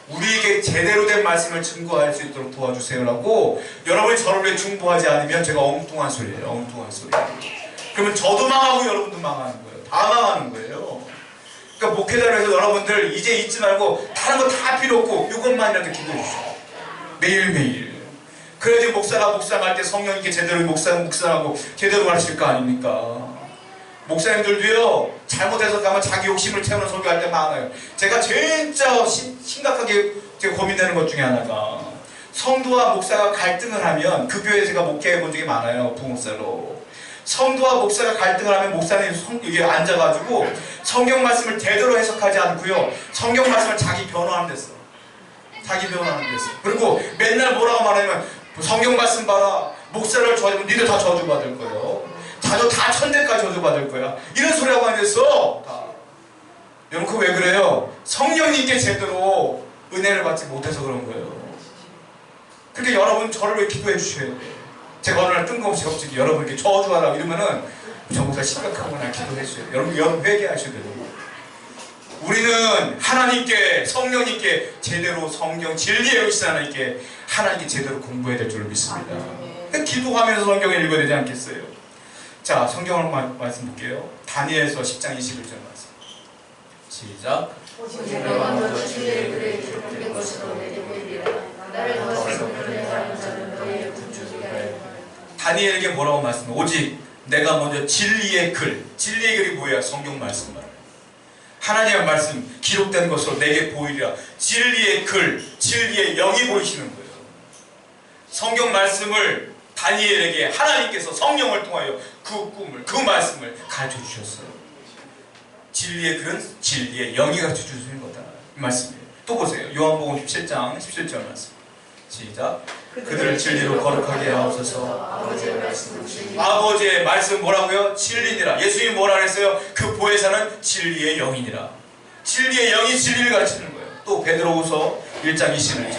Speaker 2: 우리에게 제대로 된 말씀을 증거할 수 있도록 도와주세요라고 여러분이 저를 위해 중보하지 않으면 제가 엉뚱한 소리예요. 엉뚱한 소리. 그러면 저도 망하고 여러분도 망하는 거예요. 다 망하는 거예요. 그러니까 목회자로 해서 여러분들 이제 잊지 말고 다른 거 다 필요 없고 이것만이라도 기도해 주세요. 매일매일. 그래야지 목사가 묵상할 때 성령님께 제대로 묵상하고 제대로 가르칠 거 아닙니까? 목사님들도요 잘못해서 가면 자기 욕심을 채우는 설교할 때 많아요. 제가 진짜 심각하게 제가 고민되는 것 중에 하나가 성도와 목사가 갈등을 하면 그 교회에 제가 목회해 본 적이 많아요. 부목사로. 성도와 목사가 갈등을 하면 목사님이 여기 앉아가지고 성경 말씀을 제대로 해석하지 않고요 성경 말씀을 자기 변호하는 데서 자기 변호하는 데서 그리고 맨날 뭐라고 말하면 성경 말씀 봐라 목사를 저주면 니들 다 저주받을 거예요. 자주 다 천대까지 저주받을 거야. 이런 소리하고 앉아있어. 여러분 그거 왜 그래요? 성령님께 제대로 은혜를 받지 못해서 그런 거예요. 그러니까 여러분 저를 왜 기도해 주셔야 돼요. 제가 어느 날 뜬금없이 갑자기 여러분께 저주하라 이러면은 정부가 심각하구나 기도해 주셔야 돼요. 여러분 회개하셔야 돼요. 우리는 하나님께 성령님께 제대로 성경 진리의 역시 하나님께 제대로 공부해야 될 줄 믿습니다. 기도하면서 성경을 읽어야 되지 않겠어요? 자, 성경을 말씀 볼게요. 다니엘서 10장 21절 말씀. 시작.
Speaker 3: 내가 먼저 진리의 글에 기록된 것으로 내게 보이리라. 나를 거스려 불행하는 자는 너희의 군주가 되리라.
Speaker 2: 다니엘에게 뭐라고 말씀해? 오직 내가 먼저 진리의 글. 진리의 글이 뭐야? 성경 말씀 말이에요. 하나님의 말씀 기록된 것으로 내게 보이리라. 진리의 글, 진리의 영이 보이시는 거예요. 성경 말씀을 다니엘에게 하나님께서 성령을 통하여 그 꿈을, 그 말씀을 가르쳐 주셨어요. 진리의 글은 진리의 영이 가르쳐 주시는 거다. 이 말씀이에요. 또 보세요. 요한복음 17장 17절 말씀. 시작. 그들을 진리로 거룩하게 하옵소서.
Speaker 3: 아버지의 말씀은 진리.
Speaker 2: 아버지의 말씀 뭐라고요? 진리니라. 예수님이 뭐라 그랬어요? 그 보혜사는 진리의 영이니라. 진리의 영이 진리를 가르치는 거예요. 또 베드로후서 1장 20절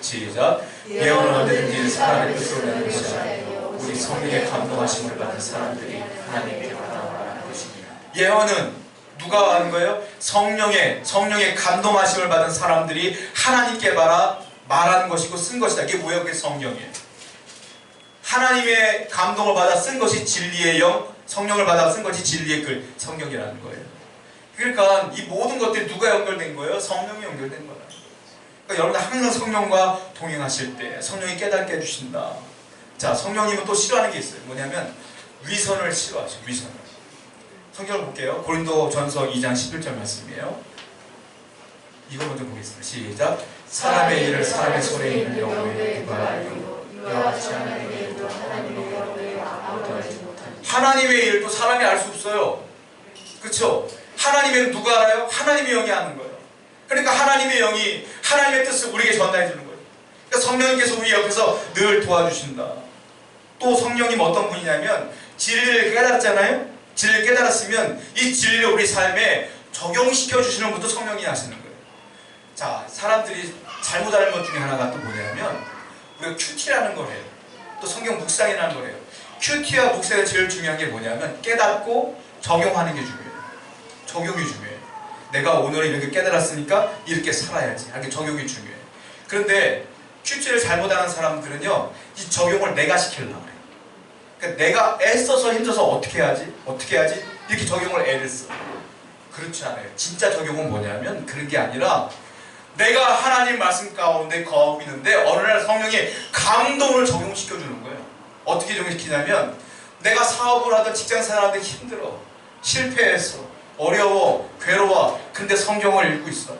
Speaker 2: 시작. 예언은 언제든지 사람의 뜻으로 되는 것이 아니고 우리 성령의 감동하심을 받은 사람들이 하나님께 말하는 것이니라. 예언은 누가 하는 거예요? 성령의 감동하심을 받은 사람들이 하나님께 말하는 것이고 쓴 것이다. 이게 뭐예요? 그게 성령이에요. 하나님의 감동을 받아 쓴 것이 진리의 영, 성령을 받아 쓴 것이 진리의 글, 성경이라는 거예요. 그러니까 이 모든 것들이 누가 연결된 거예요? 성령이 연결된 거예요. 그러니까 여러분들 항상 성령과 동행하실 때 성령이 깨닫게 해주신다. 자, 성령님은 또 싫어하는 게 있어요. 뭐냐면 위선을 싫어하죠. 위선을. 성경을 볼게요. 고린도전서 2장 11절 말씀이에요. 이거 먼저 보겠습니다. 시작. 사람의 일을 사람의 손에 있는 영혼에 누가 알고
Speaker 3: 이와 같이 하나님의 일도 하나님의 영혼에 아무도 알지 못하니.
Speaker 2: 하나님의 일도 사람이 알 수 없어요. 그렇죠? 하나님의 일은 누가 알아요? 하나님의 영이 아는 거예요. 그러니까 하나님의 영이 하나님의 뜻을 우리에게 전달해 주는 거예요. 그러니까 성령님께서 우리 옆에서 늘 도와주신다. 또 성령님 어떤 분이냐면 진리를 깨달았잖아요. 진리를 깨달았으면 이 진리를 우리 삶에 적용시켜 주시는 것도 성령이 하시는 거예요. 자, 사람들이 잘못 아는 것 중에 하나가 또 뭐냐면 우리가 큐티라는 걸 해요. 또 성경 묵상이라는 걸 해요. 큐티와 묵상에 제일 중요한 게 뭐냐면 깨닫고 적용하는 게 중요해요. 적용이 중요해요. 내가 오늘 이렇게 깨달았으니까 이렇게 살아야지. 이렇게 적용이 중요해요. 그런데 큐티를 잘못 하는 사람들은요, 이 적용을 내가 시키려고 해요. 그러니까 내가 애써서 힘써서 어떻게 해야지? 이렇게 적용을 애를 써. 그렇지 않아요. 진짜 적용은 뭐냐면 그런 게 아니라 내가 하나님 말씀 가운데 거하고 있는데 어느 날 성령이 감동을 적용시켜주는 거예요. 어떻게 적용시키냐면 내가 사업을 하던 직장생활하는데 힘들어. 실패했어. 어려워. 괴로워. 근데 성경을 읽고 있어.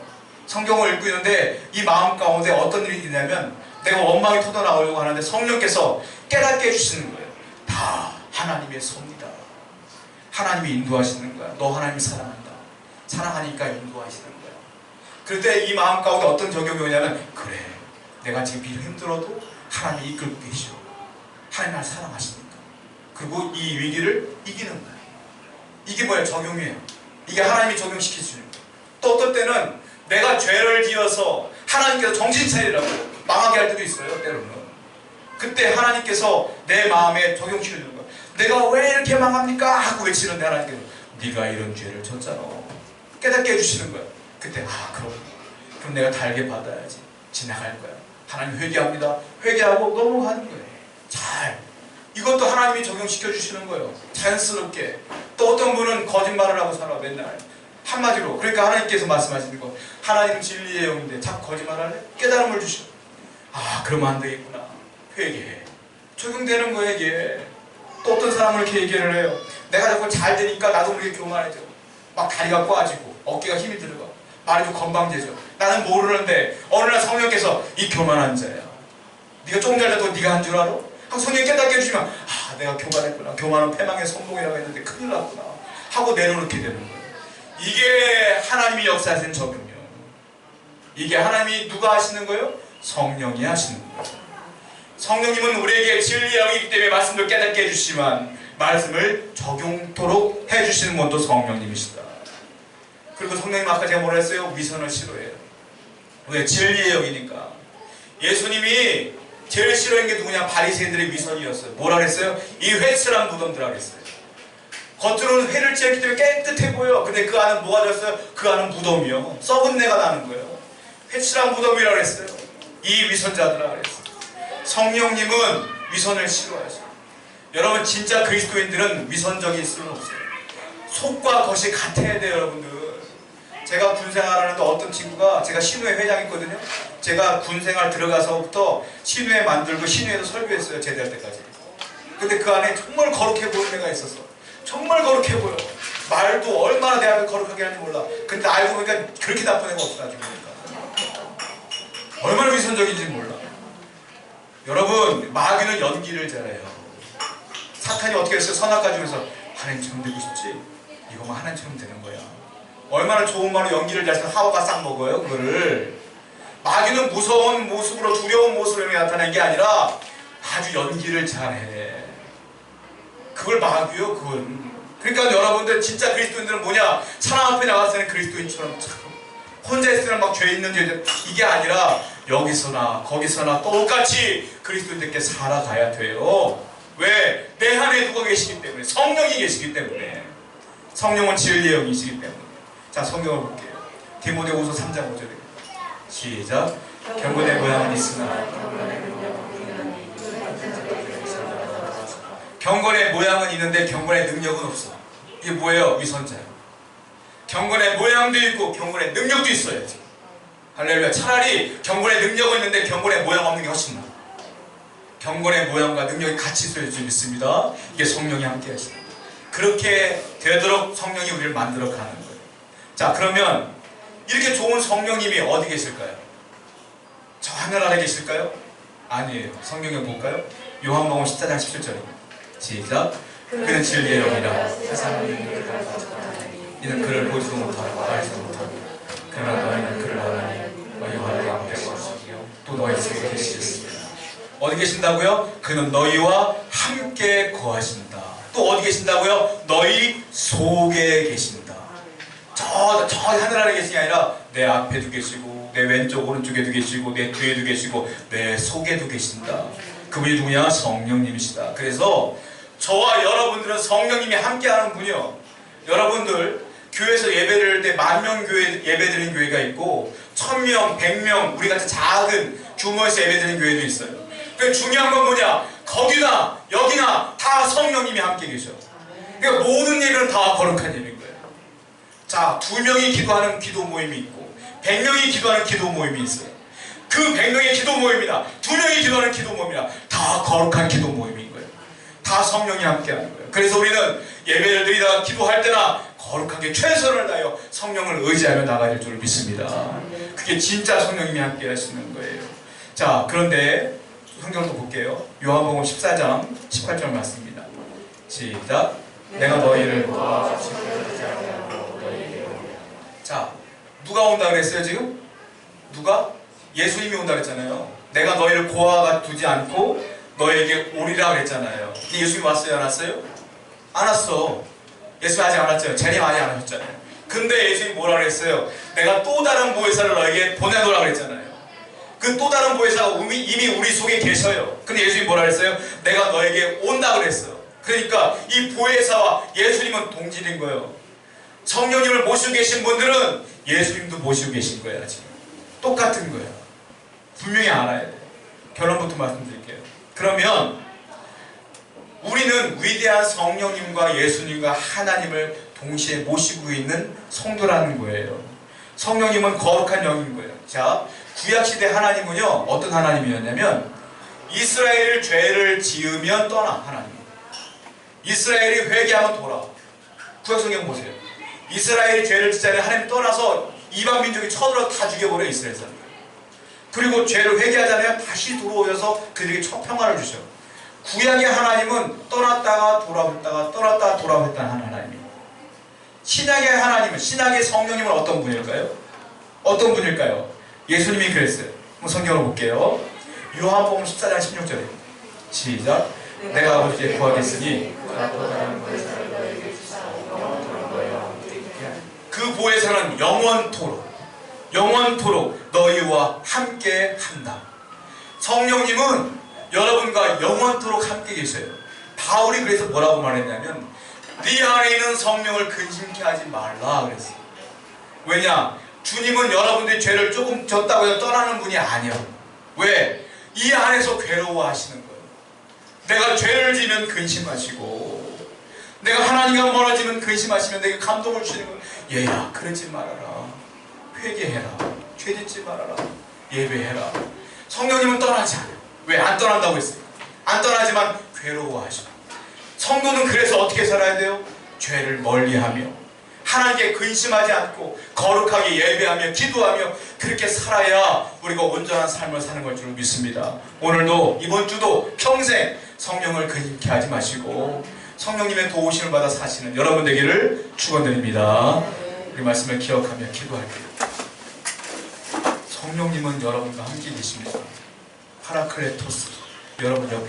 Speaker 2: 성경을 읽고 있는데 이 마음 가운데 어떤 일이 있냐면 내가 원망이 터져나오려고 하는데 성령께서 깨닫게 해주시는 거예요. 다 하나님의 손이다. 하나님이 인도하시는 거야. 너 하나님이 사랑한다. 사랑하니까 인도하시는 거야. 그럴 때 이 마음 가운데 어떤 적용이 오냐면 그래, 내가 지금 힘들어도 하나님이 이끌고 계시오. 하나님 날 사랑하시니까. 그리고 이 위기를 이기는 거야. 이게 뭐예요? 적용이에요. 이게 하나님이 적용시켜주는 거예요. 또 어떤 때는 내가 죄를 지어서 하나님께서 정신 차리라고 망하게 할 때도 있어요. 때로는. 그때 하나님께서 내 마음에 적용시켜주는 거예요. 내가 왜 이렇게 망합니까? 하고 외치는데 하나님께서 네가 이런 죄를 졌잖아. 깨닫게 해주시는 거예요. 그때 그럼 내가 달게 받아야지. 지나갈 거야. 하나님 회개합니다. 회개하고 넘어가는 거예요. 이것도 하나님이 적용시켜 주시는 거예요. 자연스럽게. 또 어떤 분은 거짓말을 하고 살아 맨날. 한마디로. 그러니까 하나님께서 말씀하시는 거. 하나님은 진리의 영인데 자꾸 거짓말할래? 깨달음을 주셔. 그러면 안 되겠구나. 회개해. 적용되는 거예요, 이게. 또 어떤 사람은 이렇게 얘기를 해요. 내가 자꾸 잘 되니까 나도 모르게 교만해져. 막 다리가 꼬아지고 어깨가 힘이 들어가. 말이 좀 건방져져. 나는 모르는데 어느 날 성령께서 이 교만한 자야. 네가 조금 전에도 네가 한 줄 알아? 하고 성령이 깨닫게 해주시면 내가 교만했구나. 교만은 패망의 성공이라고 했는데 큰일 났구나. 하고 내려놓게 되는 거예요. 이게 하나님이 역사하시는 적용이에요. 이게 하나님이 누가 하시는 거예요? 성령이 하시는 거예요. 성령님은 우리에게 진리의 영이기 때문에 말씀을 깨닫게 해주시지만 말씀을 적용토록 해주시는 분도 성령님이시다. 그리고 성령님 아까 제가 뭐라 했어요? 위선을 싫어해요. 왜? 진리의 영이니까. 예수님이 제일 싫어하는 게 누구냐? 바리새인들의 위선이었어요. 뭐라 그랬어요? 이 회칠한 무덤들이라고 그랬어요. 겉으로는 회를 찌었기 때문에 깨끗해 보여. 근데 그 안은 뭐가 들었어요? 그 안은 무덤이요. 썩은 내가 나는 거예요. 회칠한 무덤이라고 그랬어요. 이 위선자들이라고 그랬어요. 성령님은 위선을 싫어하죠. 여러분 진짜 그리스도인들은 위선적일 수는 없어요. 속과 겉이 같아야 돼요, 여러분들. 제가 군생활하는데 어떤 친구가, 제가 신우회 회장이거든요. 제가 군생활 들어가서부터 신우회 만들고 신우회도 설교했어요, 제대할 때까지. 근데 그 안에 정말 거룩해 보이는 애가 있었어. 정말 거룩해 보여. 말도 얼마나 내 앞에 거룩하게 하는지 몰라. 근데 알고 보니까 그렇게 나쁜 애가 없어, 나중에 보니까. 얼마나 위선적인지 몰라. 여러분, 마귀는 연기를 잘해요. 사탄이 어떻게 했어요? 선악 가지고서 하나님처럼 되고 싶지? 이거만 하나님처럼 되는 거야. 얼마나 좋은 말로 연기를 잘해서 하와가 싹 먹어요, 그거를. 마귀는 무서운 모습으로 두려운 모습으로 나타나는 게 아니라 아주 연기를 잘해. 그걸 마귀요, 그건. 그러니까 여러분들 진짜 그리스도인들은 뭐냐? 사람 앞에 나갔을 때는 그리스도인처럼 참 혼자 있을 때는 막 죄 있는 죄 이게 아니라 여기서나 거기서나 똑같이 그리스도인들께 살아가야 돼요. 왜? 내 안에 누가 계시기 때문에, 성령이 계시기 때문에. 성령은 진리의 영이시기 때문에. 자, 성경을 볼게요. 디모데후서 3장 5절에 시작. 경건의 모양은 있으나 경건의 모양은 있는데 경건의 능력은 없어. 이게 뭐예요? 위선자예요. 경건의 모양도 있고 경건의 능력도 있어야지. 할렐루야. 차라리 경건의 능력은 있는데 경건의 모양 없는 게 훨씬 나아. 경건의 모양과 능력이 같이 있어야 줄 믿습니다. 이게 성령이 함께 하시는 거예요. 그렇게 되도록 성령이 우리를 만들어 가는 거예요. 자, 그러면 이렇게 좋은 성령님이 어디 계실까요? 저 하늘 아래 계실까요? 아니에요. 성경에 볼까요? 요한복음 14장 17절입니다. 시작. 그는 진리의 영이라 세상의 이는 그를 보지도 못하고 알지도 못하고 그러나 너희는 그를 아나니 너희와 함께 거하시며 또 너희 속에 계시겠습니다. 어디 계신다고요? 그는 너희와 함께 거하신다. 또 어디 계신다고요? 너희 속에 계신다. 저 하늘 아래 계신 게 아니라 내 앞에도 계시고 내 왼쪽 오른쪽에도 계시고 내 뒤에도 계시고 내 속에도 계신다. 그분이 누구냐? 성령님이시다. 그래서 저와 여러분들은 성령님이 함께하는 분이요. 여러분들 교회에서 예배드릴 때 10,000명 교회 예배드리는 교회가 있고 1,000명, 100명 우리 같은 작은 규모에서 예배드리는 교회도 있어요. 그 중요한 건 뭐냐? 거기나 여기나 다 성령님이 함께 계셔. 그러니까 모든 예배는 다 거룩한 예배인 거예요. 자, 2명이 기도하는 기도 모임이 있고 100명이 기도하는 기도 모임이 있어요. 그 100명의 기도 모임이나 2명이 기도하는 기도 모임이나 다 거룩한 기도 모임인 거예요. 다 성령이 함께하는 거예요. 그래서 우리는 예배를 드리다가 기도할 때나 거룩하게 최선을 다하여 성령을 의지하며 나가야 줄 믿습니다. 그게 진짜 성령님이 함께 하시는 거예요. 자, 그런데 성경을 또 볼게요. 요한복음 14장 18절 말씀입니다. 시작. 내가 너희를 보아 자, 누가 온다 그랬어요 지금? 누가? 예수님이 온다 그랬잖아요. 내가 너희를 고아가 두지 않고 너에게 오리라 그랬잖아요. 예수님이 왔어요? 안 왔어요? 안 왔어. 예수님 아직 안 왔잖아요. 재림 아직 안 하셨잖아요. 근데 예수님이 뭐라 그랬어요? 내가 또 다른 보혜사를 너에게 보내노라 그랬잖아요. 그 또 다른 보혜사가 이미 우리 속에 계셔요. 근데 예수님이 뭐라 그랬어요? 내가 너에게 온다 그랬어요. 그러니까 이 보혜사와 예수님은 동질인 거예요. 성령님을 모시고 계신 분들은 예수님도 모시고 계신 거예요. 지금 똑같은 거예요. 분명히 알아야 돼요. 결론부터 말씀드릴게요. 그러면 우리는 위대한 성령님과 예수님과 하나님을 동시에 모시고 있는 성도라는 거예요. 성령님은 거룩한 영인 거예요. 자, 구약시대 하나님은요 어떤 하나님이었냐면 이스라엘 죄를 지으면 떠나. 하나님 이스라엘이 회개하면 돌아와. 구약성경 보세요. 이스라엘이 죄를 짓잖아요. 하나님 떠나서 이방 민족이 쳐들어 다 죽여버려. 이스라엘 사람. 그리고 죄를 회개하잖아요. 다시 들어오셔서 그들에게 첫 평화를 주셔. 구약의 하나님은 떠났다가 돌아왔다가 떠났다가 돌아왔다는 하나님이에요. 신약의 하나님은, 신약의 성령님은 어떤 분일까요? 어떤 분일까요? 예수님이 그랬어요. 한번 성경을 볼게요. 요한복음 14장 16절에 시작. 내가 아버지께 구하겠으니 그 보혜사는 영원토록 너희와 함께 한다. 성령님은 여러분과 영원토록 함께 계셔요. 바울이 그래서 뭐라고 말했냐면 네 안에 있는 성령을 근심케 하지 말라 그랬어요. 왜냐? 주님은 여러분들이 죄를 조금 졌다고 해서 떠나는 분이 아니야. 왜? 이 안에서 괴로워하시는 거예요. 내가 죄를 지면 근심하시고 내가 하나님과 멀어지면 근심하시면 내게 감동을 주시는 거예요. 얘야 그러지 말아라. 회개해라. 죄짓지 말아라. 예배해라. 성령님은 떠나지 않아요. 왜? 안 떠난다고 했어요. 안 떠나지만 괴로워하시고. 성도는 그래서 어떻게 살아야 돼요? 죄를 멀리하며 하나님께 근심하지 않고 거룩하게 예배하며 기도하며 그렇게 살아야 우리가 온전한 삶을 사는 걸 줄 믿습니다. 오늘도 이번 주도 평생 성령을 근심케 하지 마시고 성령님의 도우심을 받아 사시는 여러분 되기를 축원드립니다. 우리 말씀을 기억하며 기도할게요. 성령님은 여러분과 함께 계십니다. 파라클레토스 여러분 옆에